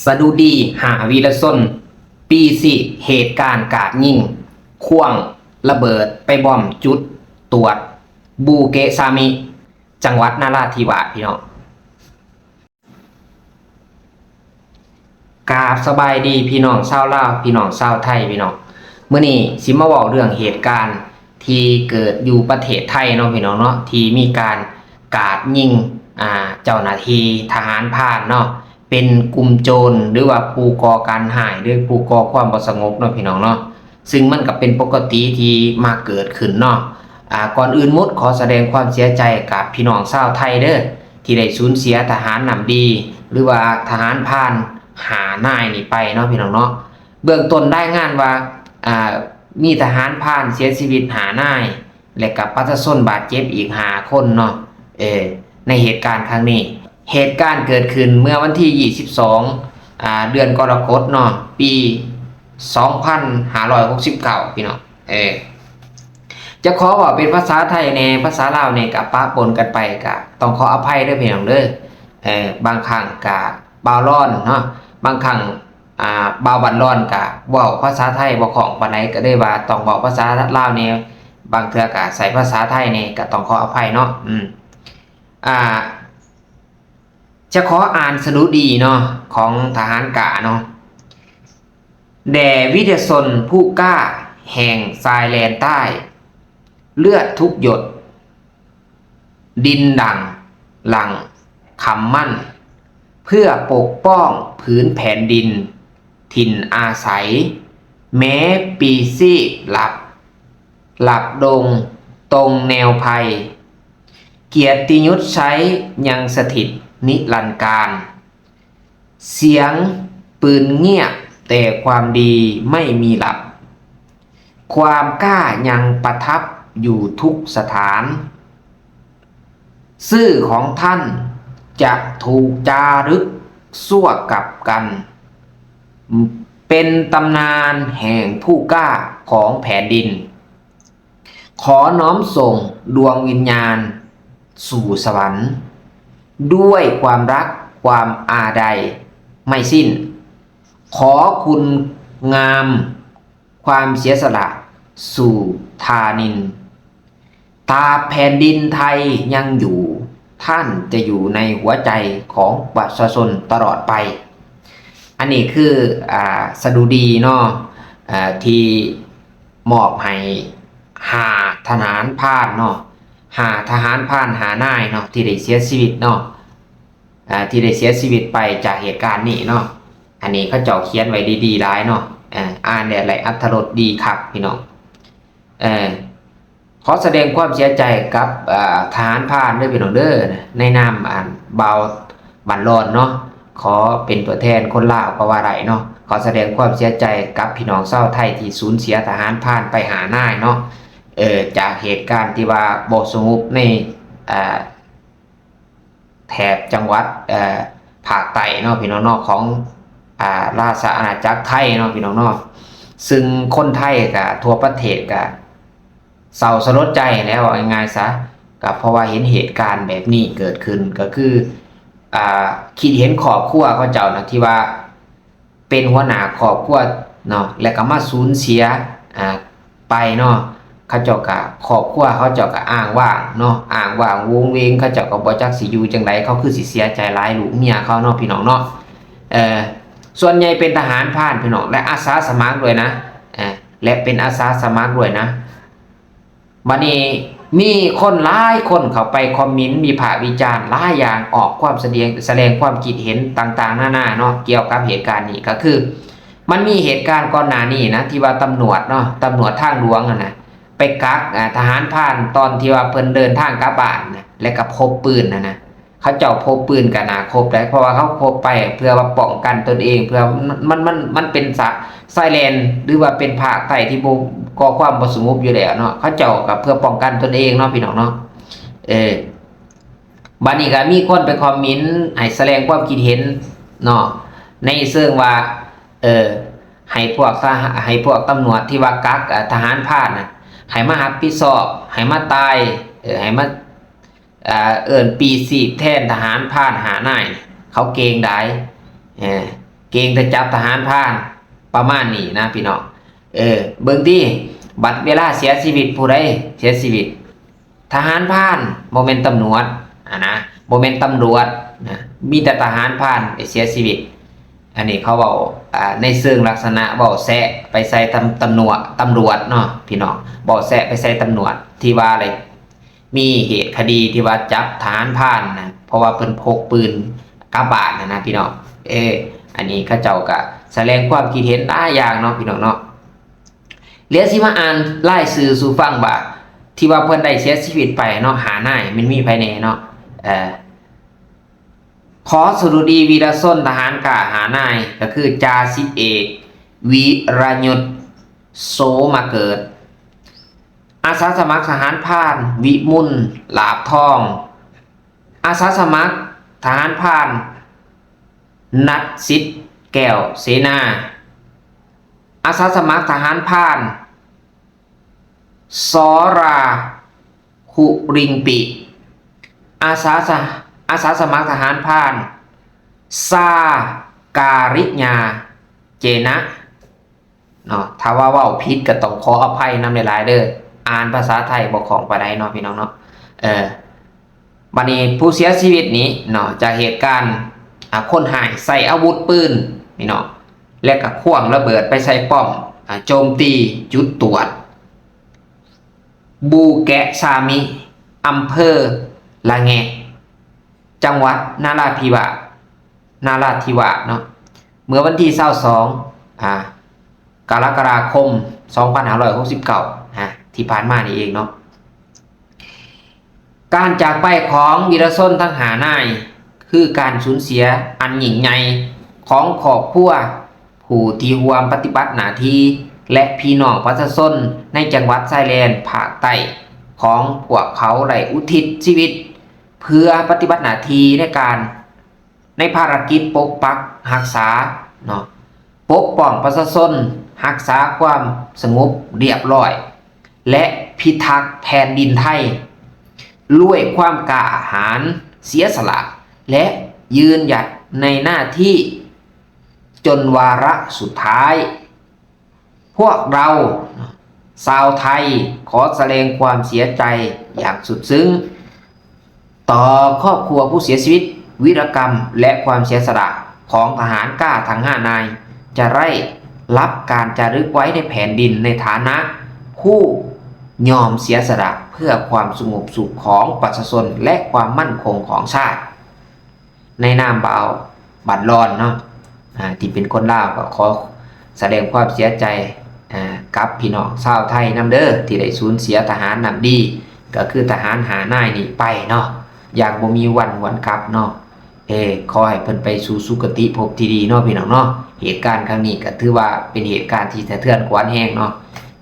สดุดีหาวีรชนปีสิเหตุการณ์กราดยิงขว้างระเบิดไปบอมจุดตรวจบูเกซามิ จังหวัดนราธิวาสพี่น้องกราบสบายดีพี่น้องชาวลาวพี่น้องชาวไทยพี่น้องมื้อนี้สิมาเว้าเรื่องเหตุการณ์ที่เกิดอยู่ประเทศไทยเนาะพี่น้องเนาะที่มีการกราดยิงเจ้าหน้าที่ทหารพรานเนาะเป็นกลุ่มโจรหรือว่าผู้ก่อการร้ายหรือผู้ก่อความบ่สงบเนาะพี่น้องเนาะซึ่งมันก็เป็นปกติที่มาเกิดขึ้นเนาะก่อนอื่นหมดขอแสดงความเสียใจกับพี่น้องชาวไทยเด้อที่ได้สูญเสียทหารนำดีหรือว่าทหารพราน5 นายนี่ไปเนาะพี่น้องเนาะเบื้องต้นได้งานว่ามีทหารพรานเสียชีวิต5 นายและกับประชาชนบาดเจ็บอีก5 คนเนาะในเหตุการณ์ครั้งนี้เหตุการณ์เกิดขึ้นเมื่อวันที่22เดือนกรกฎาคมเนาะปี2569พี่น้องจะขอบอกเป็นภาษาไทยในภาษาลาวในกับปะปนกันไปกับต้องขออภัยด้วยพี่น้องเด้อบางครั้งกับบาวร้อนเนาะบางครั้งบาวบันร้อนกับเว้าภาษาไทยบ่คล่องปานใดก็ได้ว่าต้องบอกภาษาลาวเนี่ยบางเทื่อก็ใส่ภาษาไทยเนี่ยก็ต้องขออภัยเนาะจะขออ่านสดุดีเนาะของทหารกะเนาะแด่วิทยาชนผู้กล้าแห่งทรายแลนใต้เลือดทุกหยดดินดังหลังคำมั่นเพื่อปกป้องผืนแผ่นดินถิ่นอาศัยแม้ปีซี่หลับดงตรงแนวภัยเกียรติยศใช้ยังสถิตนิรันดร์การเสียงปืนเงียบแต่ความดีไม่มีหลับความกล้ายังประทับอยู่ทุกสถานชื่อของท่านจะถูกจารึกสั่วกับกันเป็นตำนานแห่งผู้กล้าของแผ่นดินขอน้อมส่งดวงวิญญาณสู่สวรรค์ด้วยความรักความอาลัยไม่สิ้นขอคุณงามความเสียสละสู่ธานินตราบแผ่นดินไทยยังอยู่ท่านจะอยู่ในหัวใจของประชาชนตลอดไปอันนี้คือสดุดีเนาะที่มอบให้ทหารพรานเนาะทหารพราน5 นายเนาะที่ได้เสียชีวิตเนาะที่ได้เสียชีวิตไปจากเหตุการณ์นี้เนาะอันนี้เขาเจ้าเขียนไว้ดีๆหลายเนาะอ่านได้หลายอรรถรสดีครับพี่น้องขอแสดงความเสียใจกับทหารพรานด้วยพี่น้องเด้อในนามเบาบันรอนเนาะขอเป็นตัวแทนคนลาวก็ว่าไรเนาะขอแสดงความเสียใจกับพี่น้องชาวไทยที่สูญเสียทหารพรานไป5 นายเนาะจากเหตุการณ์ที่ว่าบ่สงบในแถบจังหวัดภาคใต้เนาะพี่น้องเนาะของราชอาณาจักรไทยเนาะพี่น้องเนาะซึ่งคนไทยกับทั่วประเทศกับเศร้าสลดใจแล้วง่ายๆซะก็เพราะว่าเห็นเหตุการณ์แบบนี้เกิดขึ้นก็คือคิดเห็นครอบครัวเขาเจ้านะที่ว่าเป็นหัวหน้าครอบครัวเนาะและก็มาสูญเสียไปเนาะเขาเจ้าก็ครอบครัวเขาเจ้าก็อ้างว่างเนาะอ้างว่างวงเวงเขาเจ้าก็บ่จักสิอยู่จังไดเขาคือสิเสียใจหลายลูกเมียเขาเนาะพี่น้องเนาะส่วนใหญ่เป็นทหารพรานพี่น้องและอาสาสมัครด้วยนะและเป็นอาสาสมัครด้วยนะบัดนี้มีคนหลายคนเข้าไปคอมเมนต์มีผ่าวิจารณ์หลายอย่างออกความแสดงความคิดเห็นต่างๆนานาเนาะเกี่ยวกับเหตุการณ์นี้ก็คือมันมีเหตุการณ์ก่อนหน้านี้นะที่ว่าตำรวจเนาะตำรวจทางหลวงนะไปกักทหารพรานตอนที่ว่าเพิ่นเดินทางกลับบ้านนะและก็พบปืนนะเขาเจ้าพบปืนกันครบได้เพราะว่าเขาพบไปเพื่อว่าป้องกันตนเองเพื่อมันเป็นไซเลนหรือว่าเป็นภาคใต้ที่ก่อความบ่สงบอยู่แล้วเนาะเขาเจ้าก็เพื่อป้องกันตนเองเนาะพี่น้องเนาะบัดนี้ก็มีคนไปคอมเมนต์ให้แสดงความคิดเห็นเนาะในเชิงว่าให้พวกตำรวจที่ว่ากักทหารพรานน่ะให้มารับผิดชอบให้มาตายให้มาปี10แทนทหารพราน5 นายเขาเกงได้ เก่งแต่จับทหารพรานประมาณนี้นะพี่น้องเบิ่งที่บัดเวลาเสียชีวิตผู้ใดเสียชีวิตทหารพรานบ่แม่นตำรวจนะบ่แม่นตำรวจนะมีแต่ทหารพรานเสียชีวิตอันนี้เขาเว้าในเชิงลักษณะเว้าแซะไปใส่ตำรวจเนาะพี่น้องเว้าแซะไปใส่ตำรวจที่ว่าอะไรมีเหตุคดีที่ว่าจับทหารพรานนะเพราะว่าเพิ่นพกปืนกาบาดนะพี่น้องอันนี้เขาเจ้าก็แสดงความคิดเห็นหลายอย่างเนาะพี่น้องเนาะเรียนสิมาอ่านรายชื่อสู่ฟังบ่าที่ว่าเพิ่นได้เสียชีวิตไปเนาะหานายมันมีภายในเนาะขอสดุดีวีรชนทหารกล้าหานายก็คือจ่าสิบเอกวีรยุทธโสมาเกิดอาสาสมัครทหารพรานวิมุลหลาบทองอาสาสมัครทหารพรานนัทสิทธิ์แก้วเสนาอาสาสมัครทหารพรานสราคุริงปิอาสาสมัครทหารพรานซาการิญาเจนะเนาะถ้าว่าเว้าผิดก็ต้องขออภัยนำหลายๆเด้ออ่านภาษาไทยบ่คล่องปานใดเนาะพี่น้องเนาะบัดนี้ผู้เสียชีวิตนี้เนาะจากเหตุการณ์คนหายใส่อาวุธปืนพี่น้องและก็ขว้างระเบิดไปใส่ป้อมโจมตีจุดตรวจบูแกะซามิอำเภอละแงจังหวัดนาราธิวาสเนาะเมื่อวันที่22กรกฎาคม2569ที่ผ่านมานี่เองเนาะการจากไปของวีรชนทั้ง5 นายคือการสูญเสียอันยิ่งใหญ่ของครอบครัวผู้ที่ร่วมปฏิบัติหน้าที่และพี่น้องประชาชนในจังหวัดชายแดนภาคใต้ของพวกเขาได้อุทิศชีวิตเพื่อปฏิบัติหน้าที่ในภารกิจปกปักรักษาเนาะปกป้องประชาชนรักษาความสงบเรียบร้อยและพิทักษ์แผ่นดินไทยด้วยความกล้าหาญเสียสละและยืนหยัดในหน้าที่จนวาระสุดท้ายพวกเราชาวไทยขอแสดงความเสียใจอย่างสุดซึ้งต่อครอบครัวผู้เสียชีวิตวีรกรรมและความเสียสละของทหารกล้าทั้ง5 นายจะได้รับการจารึกไว้ในแผ่นดินในฐานะผู้ยอมเสียสละเพื่อความสงบสุขของประชาชนและความมั่นคงของชาติในนามบ่าวบัดรอนเนาะที่เป็นคนลาวก็ขอแสดงความเสียใจกับพี่น้องชาวไทยนำเด้อที่ได้สูญเสียทหารนำดีก็คือทหาร5 นายนี่ไปเนาะอย่างบ่มีวันกลับเนาะขอให้เพิ่นไปสู่สุคติภพที่ดีเนาะพี่น้องเนาะเหตุการณ์ครั้งนี้ก็ถือว่าเป็นเหตุการณ์ที่สะเทือนขวัญแฮงเนาะ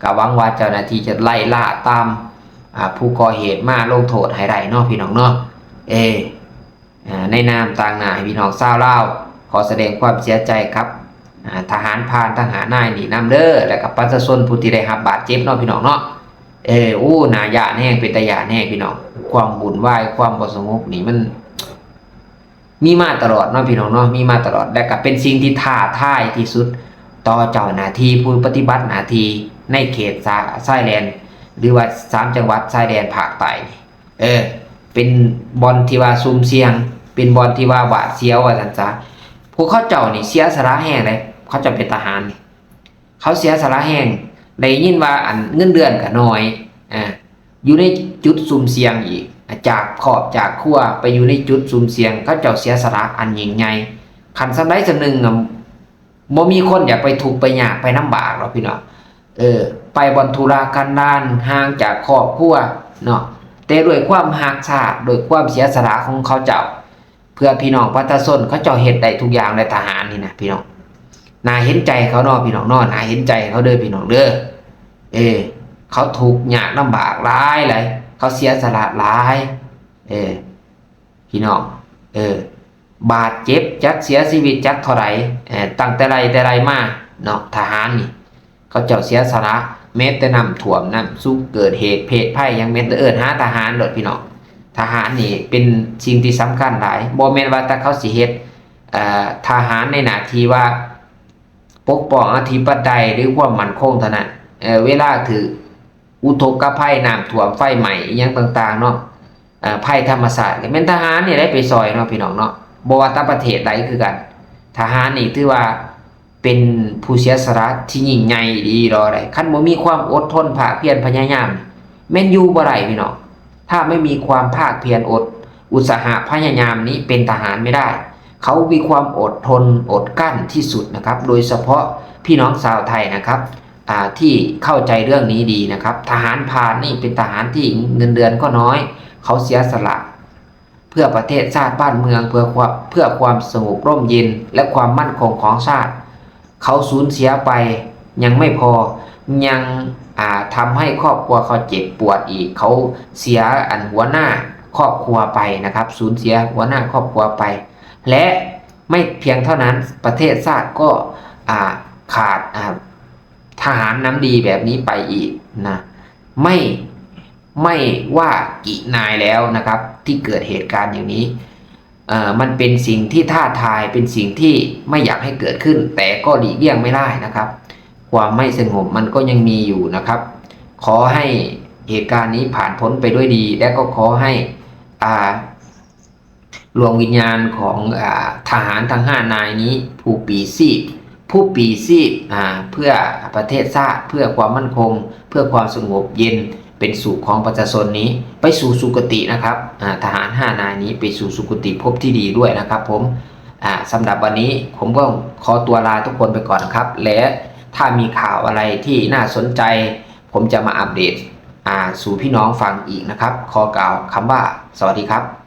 ก็หวังว่าเจ้าหน้าที่จะไล่ล่าตามผู้ก่อเหตุมาลงโทษให้ได้เนาะพี่น้องเนาะในนามต่างหน้าพี่น้องชาวลาวขอแสดงความเสียใจครับทหารพรานทั้ง5 นายนี่นำเด้อและกับประชาชนผู้ที่ได้รับบาดเจ็บเนาะพี่น้องเนาะน่าย่านแห้งเป็นตาย่านแห้งพี่น้องความบุญวายความบ่สงบนี่มันมีมาตลอดเนาะพี่น้องเนาะมีมาตลอดและก็เป็นสิ่งที่ท้าทายที่สุดต่อเจ้าหน้าที่ผู้ปฏิบัติหน้าที่ในเขตชายแดนหรือว่า3 จังหวัดชายแดนภาคใต้เป็นบอนที่ว่าซุ่มเสี่ยงเป็นบอนที่ว่าหวาดเสียวว่าซั่นซะพวกเขาเจ้านี่เสียสละแห้งเลยเขาจะเป็นทหารนี่เขาเสียสละแห้งได้ยินว่าเงินเดือนก็น้อยอยู่ในจุดซุ่มเสี่ยงอีกจากขอบจากครัวไปอยู่ในจุดซุ่มเสี่ยงเขาเจ้าเสียสละอันยิ่งใหญ่คันสำใดสำนึงบ่มีคนอยากไปทุกข์ไปยากไปลำบากหรอกพี่น้องไปบอนธุระกันดารห่างจากครอบครัวเนาะแต่ด้วยความรักชาติด้วยความเสียสละของเขาเจ้าเพื่อพี่น้องประชาชนเขาเจ้าเฮ็ดได้ทุกอย่างในทหารนี่นะพี่น้องน่าเห็นใจเขาเนาะพี่น้องเนาะน่าเห็นใจเขาเด้อพี่น้องเด้อเขาทุกข์ยากลำบากหลายหลายเขาเสียสละหลายพี่น้องบาดเจ็บจักเสียชีวิตจักเท่าไหร่ตั้งแต่ไรมาเนาะทหารนี่เขาเจ้าเสียสละแม้แต่น้ำท่วมน้ำซุกเกิดเหตุเพศภัยยังแม้แต่หาทหารโดดพี่น้องทหารนี่เป็นสิ่งที่สำคัญหลายบ่แม่นว่าแต่เขาสิเฮ็ด ทหารในหน้าที่ว่าปกป้องอธิปไตยหรือความมั่นคงเท่านั้นเวลาถืออุทกภัยน้ำท่วมไฟไหม้อหยังต่างๆเนาะภัยธรรมศาสตร์ก็เป็นทหารนี่ได้ไปซอยเนาะพี่น้องเนาะบ่ว่าแต่ประเทศใดคือกันทหารนี่ถือว่าเป็นผู้เสียสละที่ยิ่งใหญ่ดีรอได้คันบ่มีความอดทนภาคเพียรพยายามแม่นอยู่บ่ได้พี่น้องถ้าไม่มีความภาคเพียรอุตสาหะพยายามนี้เป็นทหารไม่ได้เขามีความอดทนอดกั้นที่สุดนะครับโดยเฉพาะพี่น้องชาวไทยนะครับที่เข้าใจเรื่องนี้ดีนะครับทหารพรานนี่เป็นทหารที่เงินเดือนก็น้อยเขาเสียสละเพื่อประเทศชาติบ้านเมืองเพื่อความสงบร่มเย็นและความมั่นคงของชาติเขาสูญเสียไปยังไม่พอยังทำให้ครอบครัวเขาเจ็บปวดอีกเขาเสียหัวหน้าครอบครัวไปนะครับสูญเสียหัวหน้าครอบครัวไปและไม่เพียงเท่านั้นประเทศชาติก็ขาดทหารน้ำดีแบบนี้ไปอีกนะไม่ว่ากี่นายแล้วนะครับที่เกิดเหตุการณ์อย่างนี้มันเป็นสิ่งที่ท้าทายเป็นสิ่งที่ไม่อยากให้เกิดขึ้นแต่ก็หลีกเลี่ยงไม่ได้นะครับความไม่สงบมันก็ยังมีอยู่นะครับขอให้เหตุการณ์นี้ผ่านพ้นไปด้วยดีและก็ขอให้ดวงวิญญาณของทหารทั้ง5 นายนี้ผู้ปีชีพเพื่อประเทศชาติเพื่อความมั่นคงเพื่อความสงบเย็นเป็นสุขของประชาชนนี้ไปสู่สุคตินะครับทหาร5 นายนี้ไปสู่สุคติภพที่ดีด้วยนะครับผมสำหรับวันนี้ผมก็ขอตัวลาทุกคนไปก่อนครับและถ้ามีข่าวอะไรที่น่าสนใจผมจะมาอัปเดตสู่พี่น้องฟังอีกนะครับขอกล่าวคำว่าสวัสดีครับ